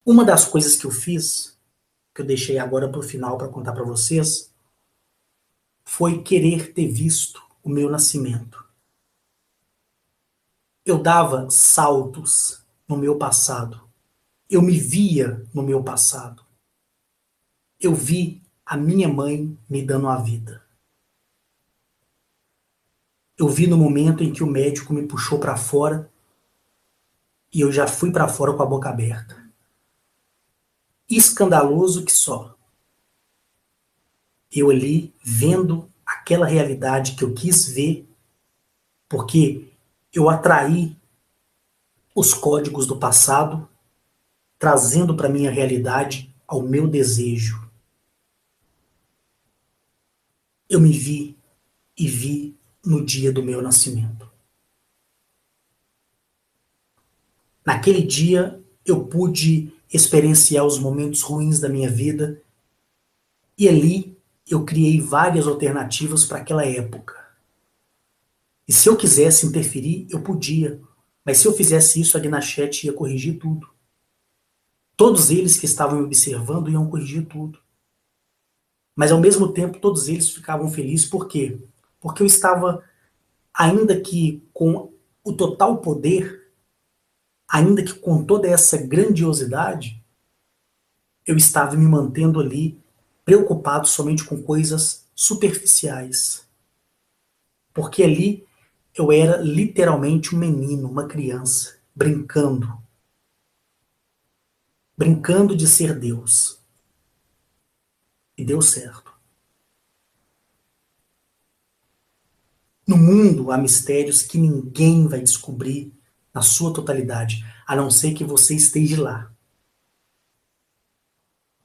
Uma das coisas que eu fiz, que eu deixei agora para o final para contar para vocês, foi querer ter visto o meu nascimento. Eu dava saltos no meu passado. Eu me via no meu passado. Eu vi a minha mãe me dando a vida. Eu vi no momento em que o médico me puxou para fora e eu já fui para fora com a boca aberta. Escandaloso que só. Eu ali vendo aquela realidade que eu quis ver, porque eu atraí os códigos do passado, trazendo para minha realidade ao meu desejo. Eu me vi e vi no dia do meu nascimento. Naquele dia eu pude experienciar os momentos ruins da minha vida e ali eu criei várias alternativas para aquela época. E se eu quisesse interferir, eu podia. Mas se eu fizesse isso, a Gnachete ia corrigir tudo. Todos eles que estavam me observando iam corrigir tudo. Mas ao mesmo tempo, todos eles ficavam felizes. Por quê? Porque eu estava, ainda que com o total poder, ainda que com toda essa grandiosidade, eu estava me mantendo ali, preocupado somente com coisas superficiais. Porque ali eu era literalmente um menino, uma criança, brincando. Brincando de ser Deus. E deu certo. No mundo há mistérios que ninguém vai descobrir na sua totalidade, a não ser que você esteja lá.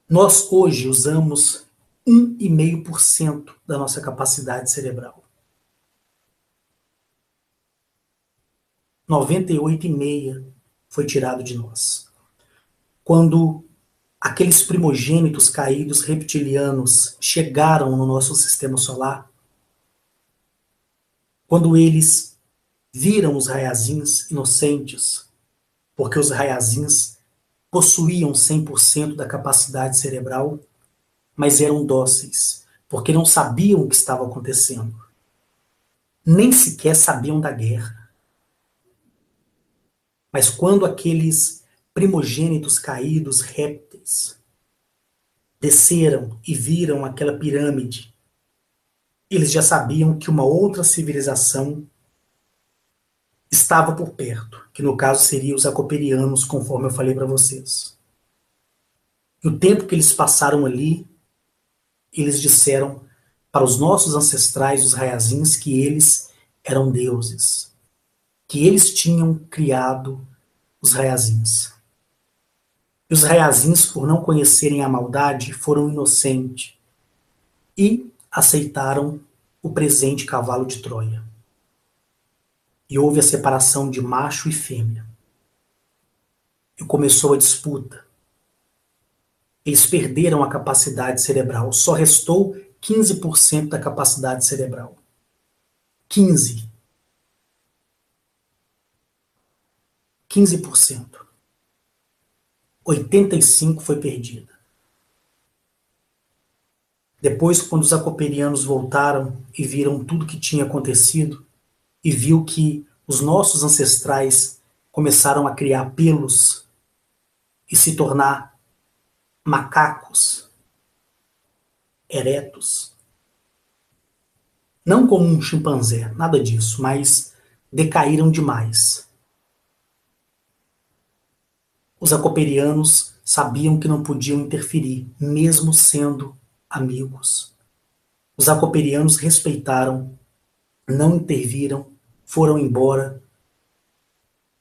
Nós hoje usamos 1,5% da nossa capacidade cerebral. 98,5% foi tirado de nós. Quando aqueles primogênitos caídos reptilianos chegaram no nosso sistema solar, quando eles viram os Raiazins inocentes, porque os Raiazins possuíam 100% da capacidade cerebral, mas eram dóceis, porque não sabiam o que estava acontecendo. Nem sequer sabiam da guerra. Mas quando aqueles primogênitos caídos, répteis, desceram e viram aquela pirâmide, eles já sabiam que uma outra civilização estava por perto, que no caso seriam os acoperianos, conforme eu falei para vocês. E o tempo que eles passaram ali, eles disseram para os nossos ancestrais, os Raiazins, que eles eram deuses, que eles tinham criado os Raiazins. E os Raiazins, por não conhecerem a maldade, foram inocentes e aceitaram o presente cavalo de Troia. E houve a separação de macho e fêmea. E começou a disputa. Eles perderam a capacidade cerebral. Só restou 15% da capacidade cerebral. 15%. 15%. 85% foi perdida. Depois, quando os acoperianos voltaram e viram tudo que tinha acontecido, e viu que os nossos ancestrais começaram a criar pelos e se tornar macacos eretos, não como um chimpanzé, nada disso, mas decaíram demais. Os acoperianos sabiam que não podiam interferir, mesmo sendo amigos. Os acoperianos respeitaram, não interviram, foram embora.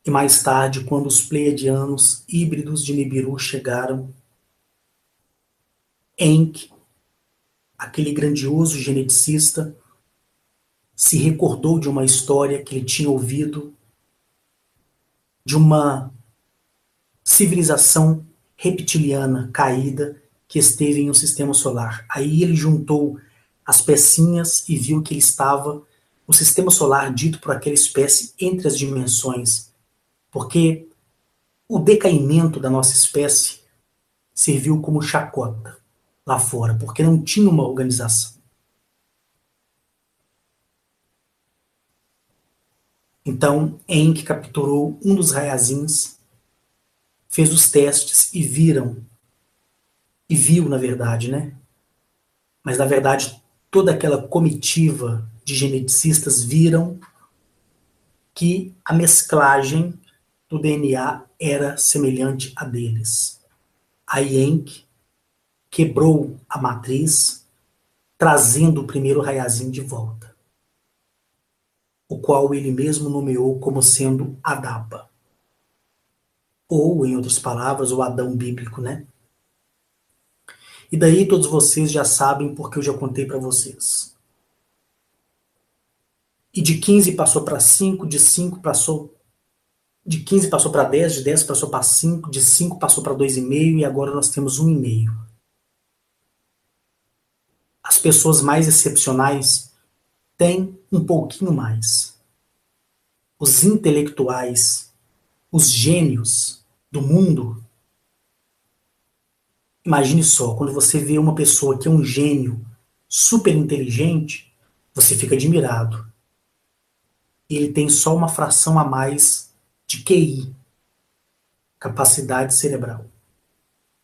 E mais tarde, quando os pleiadianos híbridos de Nibiru chegaram, Enki, aquele grandioso geneticista, se recordou de uma história que ele tinha ouvido de uma civilização reptiliana caída que esteve em um sistema solar. Aí ele juntou as pecinhas e viu que ele estava no sistema solar dito por aquela espécie entre as dimensões, porque o decaimento da nossa espécie serviu como chacota lá fora, porque não tinha uma organização. Então, Enki capturou um dos Raiazins, fez os testes e viu, na verdade, né? Mas, na verdade, toda aquela comitiva de geneticistas viram que a mesclagem do DNA era semelhante a deles. Aí Enki quebrou a matriz, trazendo o primeiro Raiazin de volta, o qual ele mesmo nomeou como sendo Adapa. Ou, em outras palavras, o Adão bíblico, né? E daí todos vocês já sabem porque eu já contei para vocês. E de 15 passou para 5, de 5 passou de 15 passou para 10, de 10 passou para 5, de 5 passou para 2,5 e agora nós temos 1,5. As pessoas mais excepcionais têm um pouquinho mais. Os intelectuais, os gênios do mundo. Imagine só, quando você vê uma pessoa que é um gênio, super inteligente, você fica admirado. Ele tem só uma fração a mais de QI, capacidade cerebral.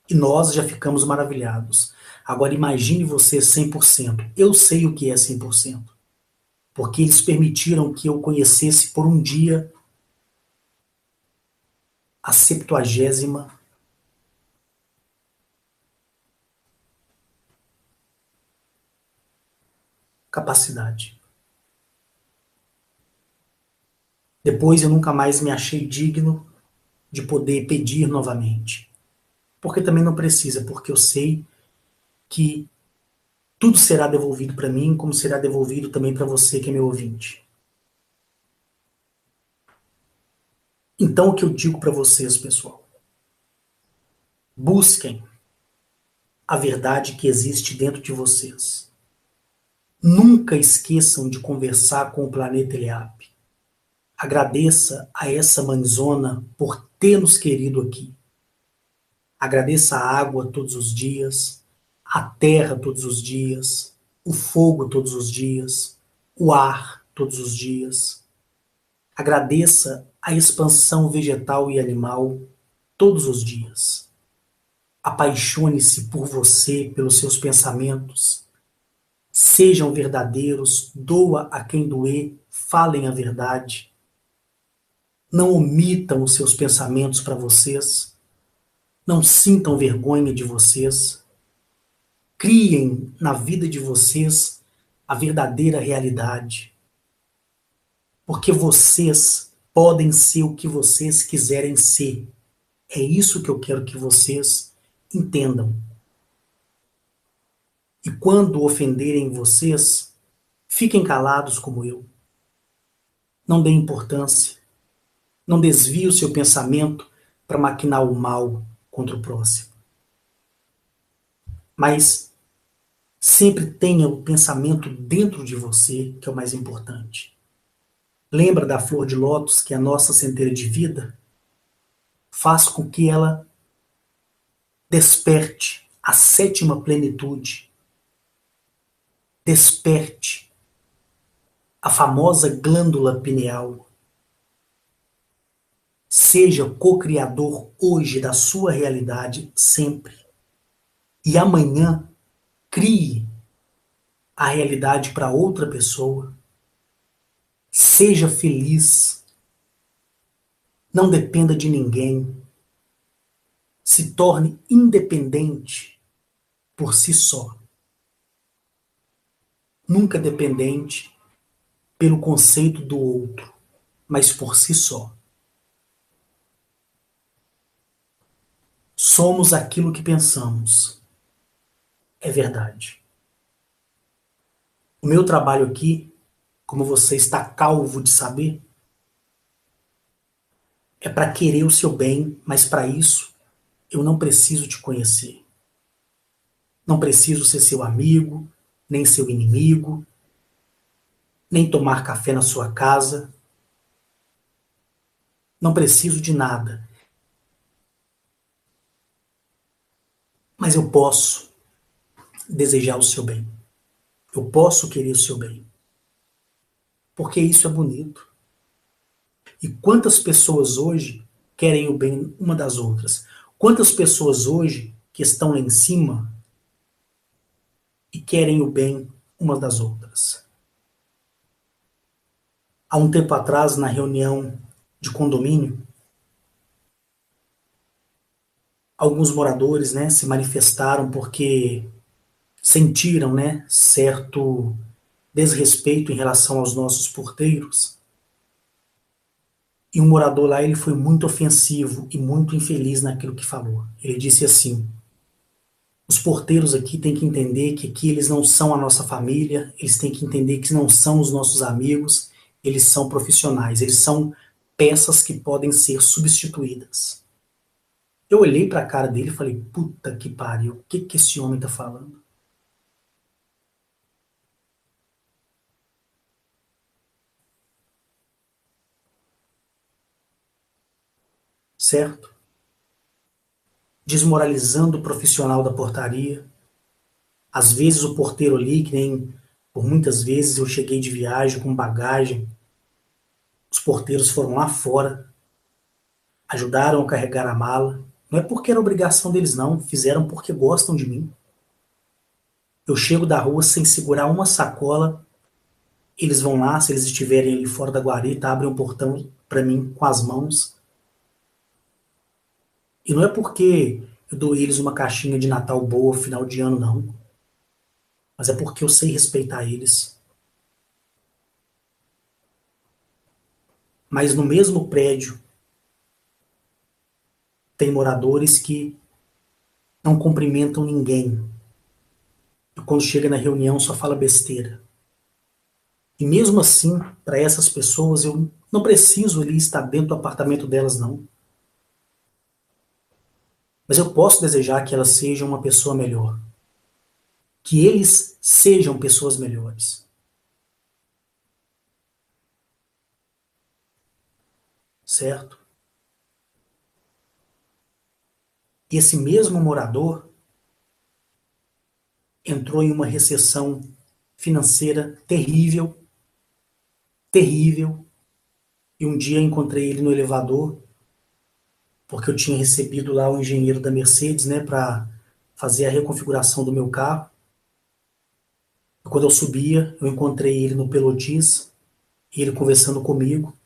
E nós já ficamos maravilhados. Agora imagine você 100%. Eu sei o que é 100%, porque eles permitiram que eu conhecesse por um dia a 70ª capacidade. Depois eu nunca mais me achei digno de poder pedir novamente. Porque também não precisa, porque eu sei que tudo será devolvido para mim, como será devolvido também para você que é meu ouvinte. Então o que eu digo para vocês, pessoal? Busquem a verdade que existe dentro de vocês. Nunca esqueçam de conversar com o planeta Eliape. Agradeça a essa mãezona por ter nos querido aqui. Agradeça a água todos os dias, a terra todos os dias, o fogo todos os dias, o ar todos os dias. Agradeça a expansão vegetal e animal todos os dias. Apaixone-se por você, pelos seus pensamentos. Sejam verdadeiros, doa a quem doer, falem a verdade. Não omitam os seus pensamentos para vocês. Não sintam vergonha de vocês. Criem na vida de vocês a verdadeira realidade. Porque vocês podem ser o que vocês quiserem ser. É isso que eu quero que vocês entendam. E quando ofenderem vocês, fiquem calados como eu. Não deem importância. Não desvie o seu pensamento para maquinar o mal contra o próximo. Mas sempre tenha o pensamento dentro de você, que é o mais importante. Lembra da flor de lótus, que é a nossa centelha de vida? Faz com que ela desperte a 7ª plenitude. Desperte a famosa glândula pineal. Seja co-criador hoje da sua realidade sempre. E amanhã crie a realidade para outra pessoa. Seja feliz. Não dependa de ninguém. Se torne independente por si só. Nunca dependente pelo conceito do outro, mas por si só. Somos aquilo que pensamos. É verdade. O meu trabalho aqui, como você está calvo de saber, é para querer o seu bem, mas para isso eu não preciso te conhecer. Não preciso ser seu amigo, nem seu inimigo, nem tomar café na sua casa. Não preciso de nada. Mas eu posso desejar o seu bem. Eu posso querer o seu bem. Porque isso é bonito. E quantas pessoas hoje querem o bem uma das outras? Quantas pessoas hoje que estão lá em cima e querem o bem uma das outras? Há um tempo atrás, na reunião de condomínio, alguns moradores, né, se manifestaram porque sentiram, né, certo desrespeito em relação aos nossos porteiros. E um morador lá, ele foi muito ofensivo e muito infeliz naquilo que falou. Ele disse assim: os porteiros aqui têm que entender que aqui eles não são a nossa família, eles têm que entender que não são os nossos amigos, eles são profissionais, eles são peças que podem ser substituídas. Eu olhei para a cara dele e falei: puta que pariu, o que que esse homem tá falando? Certo? Desmoralizando o profissional da portaria. Às vezes o porteiro ali, que nem por muitas vezes eu cheguei de viagem com bagagem, os porteiros foram lá fora, ajudaram a carregar a mala. Não é porque era obrigação deles, não. Fizeram porque gostam de mim. Eu chego da rua sem segurar uma sacola. Eles vão lá, se eles estiverem ali fora da guarita, abrem o portão para mim com as mãos. E não é porque eu dou eles uma caixinha de Natal boa, final de ano, não. Mas é porque eu sei respeitar eles. Mas no mesmo prédio tem moradores que não cumprimentam ninguém. E quando chega na reunião só fala besteira. E mesmo assim, para essas pessoas, eu não preciso ali estar dentro do apartamento delas, não. Mas eu posso desejar que elas sejam uma pessoa melhor. Que eles sejam pessoas melhores. Certo? E esse mesmo morador entrou em uma recessão financeira terrível, terrível. E um dia encontrei ele no elevador, porque eu tinha recebido lá o engenheiro da Mercedes, né, para fazer a reconfiguração do meu carro. E quando eu subia, eu encontrei ele no Pelotis, e ele conversando comigo.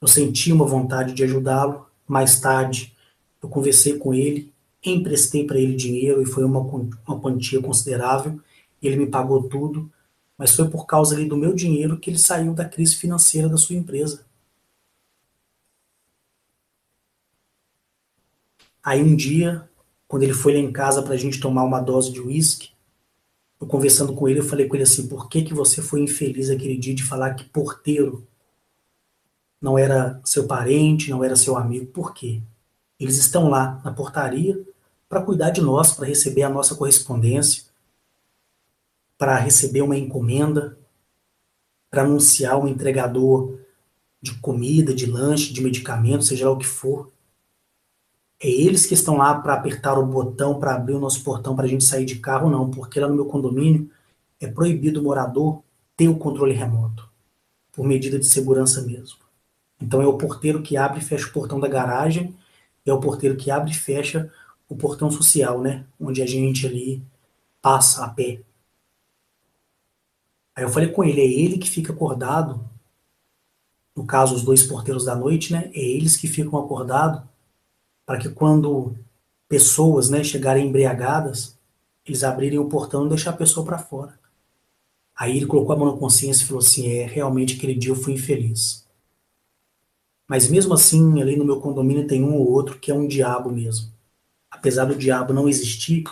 Eu senti uma vontade de ajudá-lo. Mais tarde, eu conversei com ele, emprestei para ele dinheiro e foi uma quantia considerável. Ele me pagou tudo, mas foi por causa ali do meu dinheiro que ele saiu da crise financeira da sua empresa. Aí um dia, quando ele foi lá em casa para a gente tomar uma dose de uísque, eu conversando com ele, eu falei com ele assim: por que que você foi infeliz aquele dia de falar que porteiro não era seu parente, não era seu amigo? Por quê? Eles estão lá na portaria para cuidar de nós, para receber a nossa correspondência, para receber uma encomenda, para anunciar um entregador de comida, de lanche, de medicamento, seja lá o que for. É eles que estão lá para apertar o botão, para abrir o nosso portão para a gente sair de carro, não, porque lá no meu condomínio é proibido o morador ter o controle remoto, por medida de segurança mesmo. Então é o porteiro que abre e fecha o portão da garagem, é o porteiro que abre e fecha o portão social, né? Onde a gente ali passa a pé. Aí eu falei com ele, é ele que fica acordado, no caso os dois porteiros da noite, né? É eles que ficam acordados para que quando pessoas, né, chegarem embriagadas, eles abrirem o portão e deixar a pessoa para fora. Aí ele colocou a mão na consciência e falou assim: realmente aquele dia eu fui infeliz. Mas mesmo assim, ali no meu condomínio tem um ou outro que é um diabo mesmo. Apesar do diabo não existir,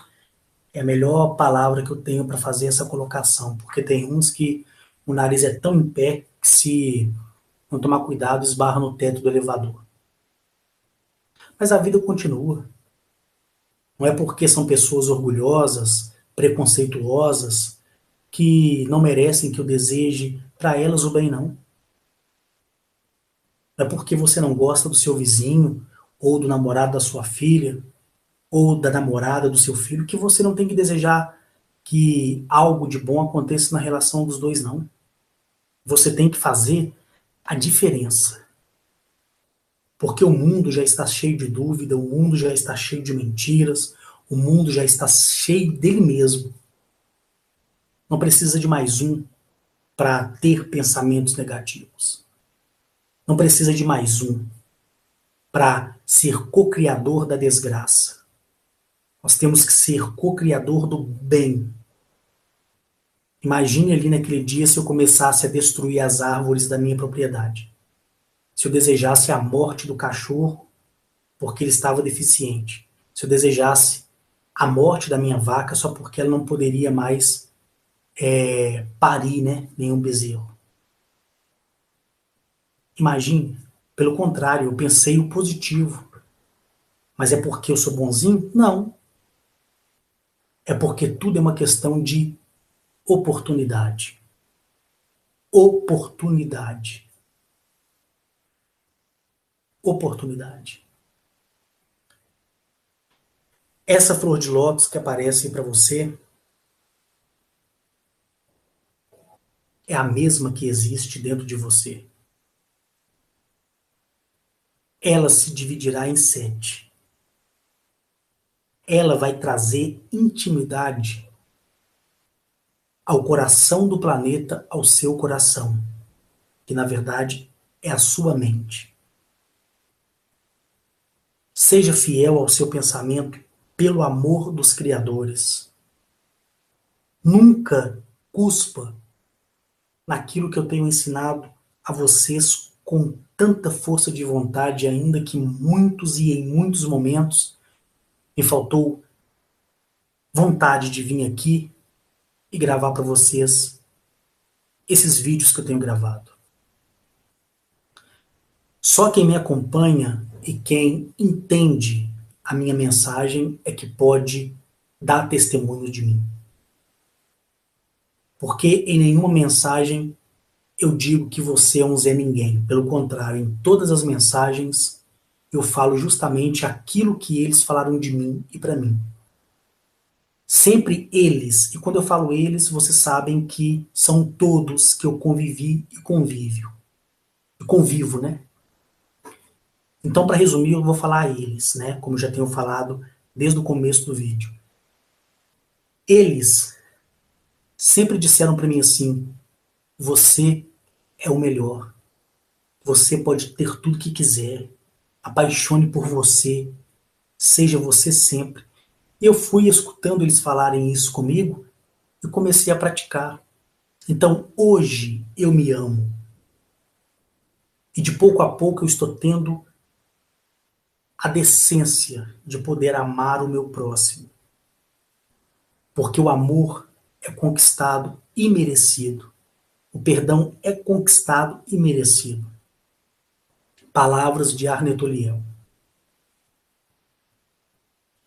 é a melhor palavra que eu tenho para fazer essa colocação, porque tem uns que o nariz é tão em pé que se não tomar cuidado esbarra no teto do elevador. Mas a vida continua. Não é porque são pessoas orgulhosas, preconceituosas, que não merecem que eu deseje para elas o bem, não. Não é porque você não gosta do seu vizinho ou do namorado da sua filha, ou da namorada do seu filho, que você não tem que desejar que algo de bom aconteça na relação dos dois, não. Você tem que fazer a diferença. Porque o mundo já está cheio de dúvida, o mundo já está cheio de mentiras, o mundo já está cheio dele mesmo. Não precisa de mais um para ter pensamentos negativos. Não precisa de mais um para ser co-criador da desgraça. Nós temos que ser co-criador do bem. Imagine ali naquele dia se eu começasse a destruir as árvores da minha propriedade. Se eu desejasse a morte do cachorro porque ele estava deficiente. Se eu desejasse a morte da minha vaca só porque ela não poderia mais parir, né, nenhum bezerro. Imagine, pelo contrário, eu pensei o positivo. Mas é porque eu sou bonzinho? Não. É porque tudo é uma questão de oportunidade. Oportunidade. Oportunidade. Essa flor de lótus que aparece para você é a mesma que existe dentro de você. Ela se dividirá em 7. Ela vai trazer intimidade ao coração do planeta, ao seu coração, que na verdade é a sua mente. Seja fiel ao seu pensamento pelo amor dos criadores. Nunca cuspa naquilo que eu tenho ensinado a vocês com tanta força de vontade, ainda que muitos e em muitos momentos me faltou vontade de vir aqui e gravar para vocês esses vídeos que eu tenho gravado. Só quem me acompanha e quem entende a minha mensagem é que pode dar testemunho de mim. Porque em nenhuma mensagem eu digo que você é um Zé Ninguém. Pelo contrário, em todas as mensagens eu falo justamente aquilo que eles falaram de mim e para mim. Sempre eles, e quando eu falo eles, vocês sabem que são todos que eu convivi e convivo, né? Então, para resumir, eu vou falar a eles, né? Como já tenho falado desde o começo do vídeo. Eles sempre disseram para mim assim: você é o melhor. Você pode ter tudo que quiser. Apaixone por você. Seja você sempre. Eu fui escutando eles falarem isso comigo e comecei a praticar. Então, hoje eu me amo. E de pouco a pouco eu estou tendo a decência de poder amar o meu próximo. Porque o amor é conquistado e merecido. O perdão é conquistado e merecido. Palavras de Arne Toliel.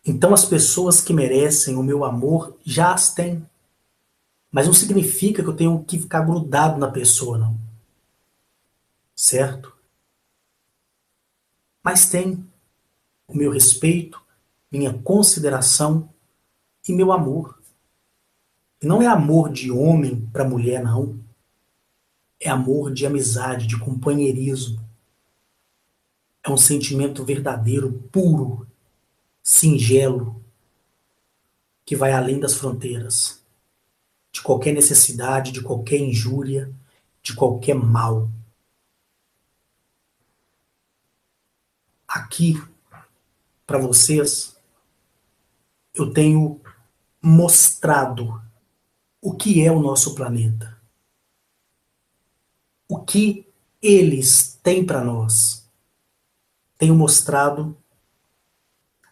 Então as pessoas que merecem o meu amor já as têm. Mas não significa que eu tenho que ficar grudado na pessoa, não. Certo? Mas tem o meu respeito, minha consideração e meu amor. E não é amor de homem para mulher, não. É amor de amizade, de companheirismo. É um sentimento verdadeiro, puro, singelo, que vai além das fronteiras, de qualquer necessidade, de qualquer injúria, de qualquer mal. Aqui, para vocês, eu tenho mostrado o que é o nosso planeta. O que eles têm para nós. Tenho mostrado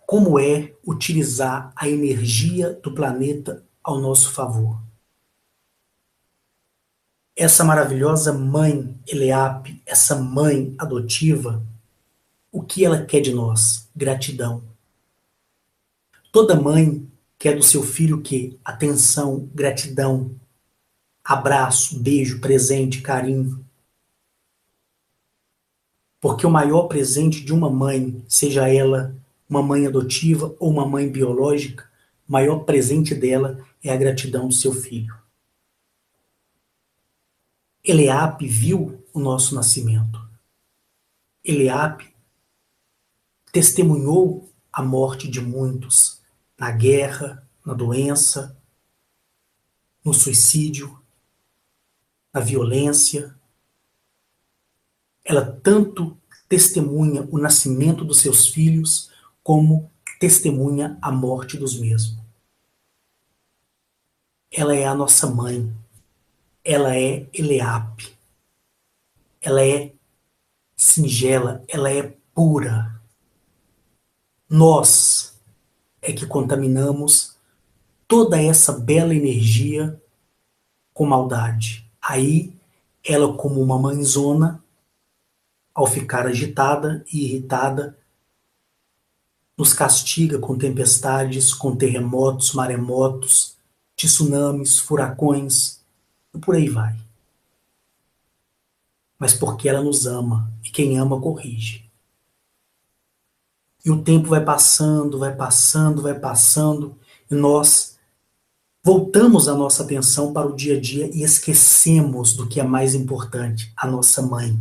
como é utilizar a energia do planeta ao nosso favor. Essa maravilhosa mãe Eleape, essa mãe adotiva, o que ela quer de nós? Gratidão. Toda mãe quer do seu filho o quê? Atenção, gratidão, abraço, beijo, presente, carinho. Porque o maior presente de uma mãe, seja ela uma mãe adotiva ou uma mãe biológica, o maior presente dela é a gratidão do seu filho. Eleape viu o nosso nascimento. Eleape testemunhou a morte de muitos na guerra, na doença, no suicídio, na violência. Ela tanto testemunha o nascimento dos seus filhos, como testemunha a morte dos mesmos. Ela é a nossa mãe. Ela é Eleape. Ela é singela, ela é pura. Nós é que contaminamos toda essa bela energia com maldade. Aí, ela, como uma mãezona, ao ficar agitada e irritada, nos castiga com tempestades, com terremotos, maremotos, tsunamis, furacões, e por aí vai. Mas porque ela nos ama, e quem ama corrige. E o tempo vai passando, vai passando, vai passando, e nós voltamos a nossa atenção para o dia a dia e esquecemos do que é mais importante, a nossa mãe.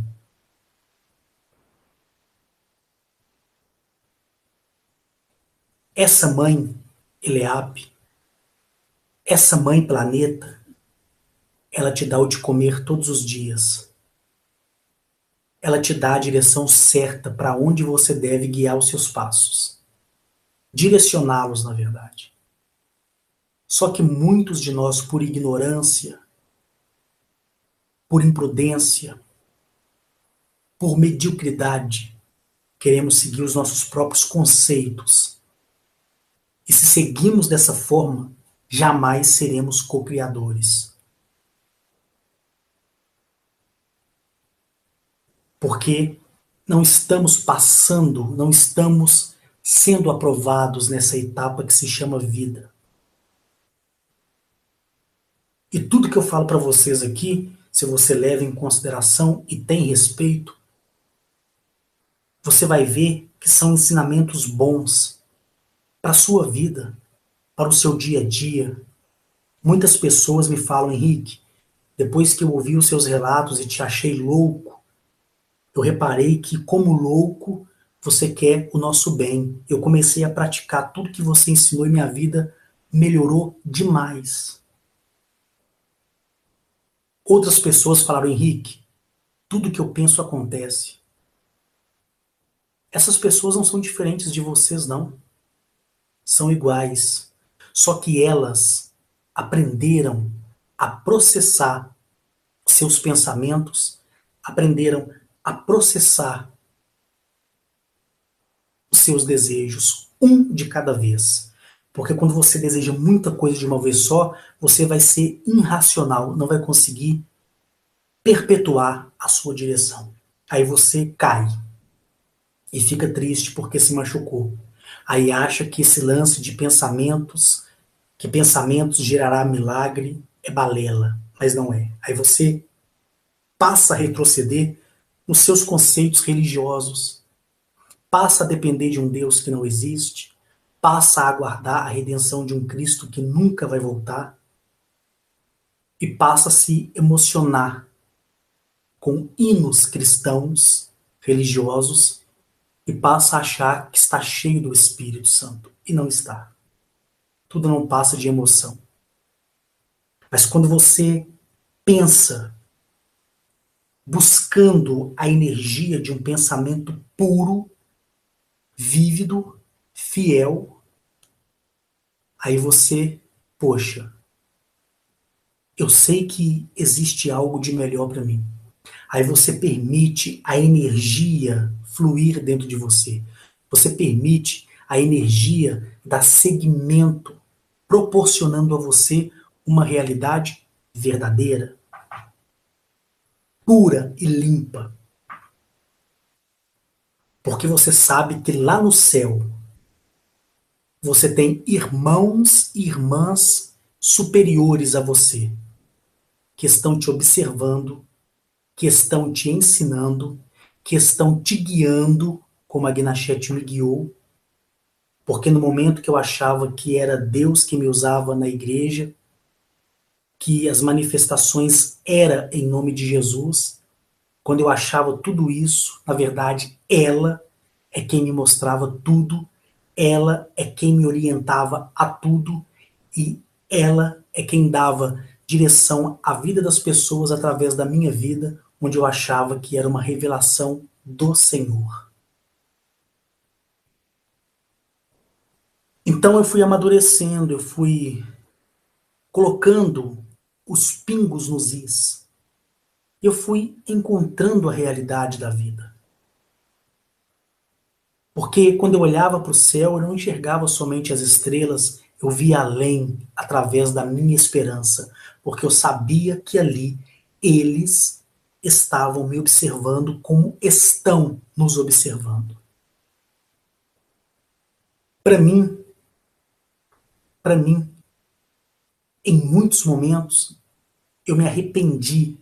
Essa mãe, Eleape, essa mãe planeta, ela te dá o de comer todos os dias. Ela te dá a direção certa para onde você deve guiar os seus passos. Direcioná-los, na verdade. Só que muitos de nós, por ignorância, por imprudência, por mediocridade, queremos seguir os nossos próprios conceitos. E se seguimos dessa forma, jamais seremos co-criadores. Porque não estamos passando, não estamos sendo aprovados nessa etapa que se chama vida. E tudo que eu falo para vocês aqui, se você leva em consideração e tem respeito, você vai ver que são ensinamentos bons para a sua vida, para o seu dia a dia. Muitas pessoas me falam: Henrique, depois que eu ouvi os seus relatos e te achei louco, eu reparei que, como louco, você quer o nosso bem. Eu comecei a praticar tudo que você ensinou e minha vida melhorou demais. Outras pessoas falaram: Henrique, tudo que eu penso acontece. Essas pessoas não são diferentes de vocês, não. São iguais. Só que elas aprenderam a processar seus pensamentos, aprenderam a processar os seus desejos, um de cada vez. Porque quando você deseja muita coisa de uma vez só, você vai ser irracional, não vai conseguir perpetuar a sua direção. Aí você cai e fica triste porque se machucou. Aí acha que esse lance de pensamentos, que pensamentos gerará milagre, é balela, mas não é. Aí você passa a retroceder nos seus conceitos religiosos, passa a depender de um Deus que não existe, passa a aguardar a redenção de um Cristo que nunca vai voltar e passa a se emocionar com hinos cristãos, religiosos, e passa a achar que está cheio do Espírito Santo. E não está. Tudo não passa de emoção. Mas quando você pensa buscando a energia de um pensamento puro, vívido, fiel, aí você, poxa, eu sei que existe algo de melhor para mim. Aí você permite a energia fluir dentro de você. Você permite a energia dar segmento, proporcionando a você uma realidade verdadeira, pura e limpa. Porque você sabe que lá no céu você tem irmãos e irmãs superiores a você, que estão te observando, que estão te ensinando, que estão te guiando, como a Gnachete me guiou, Porque no momento que eu achava que era Deus que me usava na igreja, que as manifestações era em nome de Jesus, quando eu achava tudo isso, na verdade, ela é quem me mostrava tudo, ela é quem me orientava a tudo e ela é quem dava direção à vida das pessoas através da minha vida, onde eu achava que era uma revelação do Senhor. Então eu fui amadurecendo, eu fui colocando os pingos nos is. Eu fui encontrando a realidade da vida. Porque quando eu olhava para o céu, eu não enxergava somente as estrelas, eu via além através da minha esperança, porque eu sabia que ali eles estavam me observando como estão nos observando. Para mim, para mim, em muitos momentos, eu me arrependi,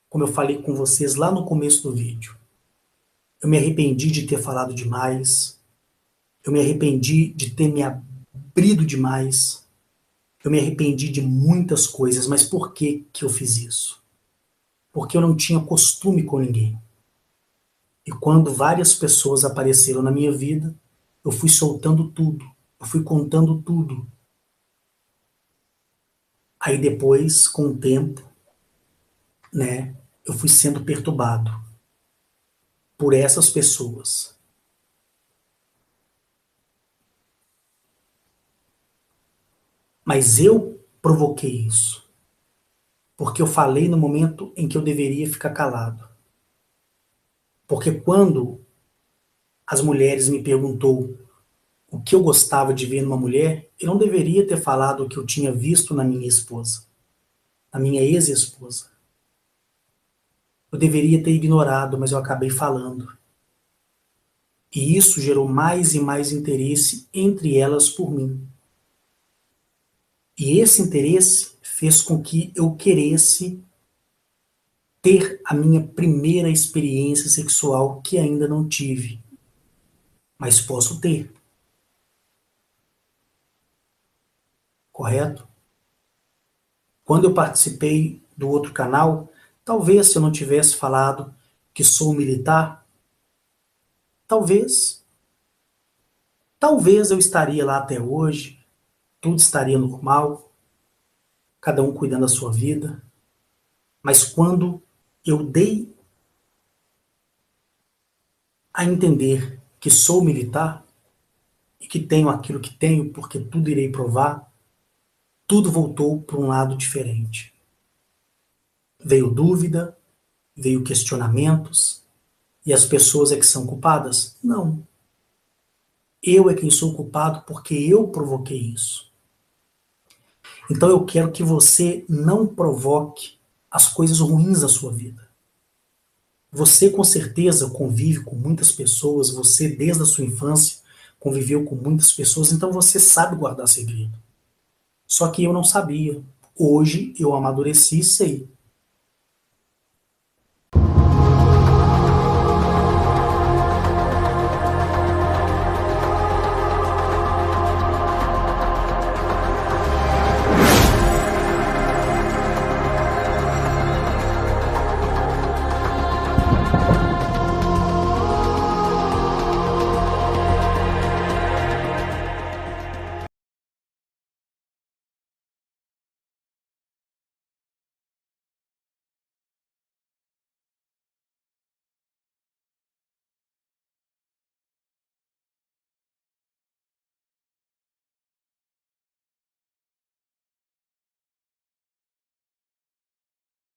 como eu falei com vocês lá no começo do vídeo. Eu me arrependi de ter falado demais, eu me arrependi de ter me abrido demais, eu me arrependi de muitas coisas, mas por que que eu fiz isso? Porque eu não tinha costume com ninguém. E quando várias pessoas apareceram na minha vida, eu fui soltando tudo, eu fui contando tudo. Aí depois, com o tempo, né, eu fui sendo perturbado por essas pessoas. Mas eu provoquei isso, porque eu falei no momento em que eu deveria ficar calado. Porque quando as mulheres me perguntou o que eu gostava de ver numa mulher, eu não deveria ter falado o que eu tinha visto na minha esposa, na minha ex-esposa. Eu deveria ter ignorado, mas eu acabei falando. E isso gerou mais e mais interesse entre elas por mim. E esse interesse fez com que eu queresse ter a minha primeira experiência sexual que ainda não tive, mas posso ter, correto? Quando eu participei do outro canal, talvez se eu não tivesse falado que sou militar, talvez, talvez eu estaria lá até hoje, tudo estaria normal, cada um cuidando da sua vida, mas quando eu dei a entender que sou militar e que tenho aquilo que tenho, porque tudo irei provar, tudo voltou para um lado diferente. Veio dúvida, veio questionamentos, e as pessoas é que são culpadas? Não. Eu é quem sou culpado porque eu provoquei isso. Então eu quero que você não provoque as coisas ruins da sua vida. Você com certeza convive com muitas pessoas, você desde a sua infância conviveu com muitas pessoas, então você sabe guardar segredo. Só que eu não sabia. Hoje eu amadureci e sei.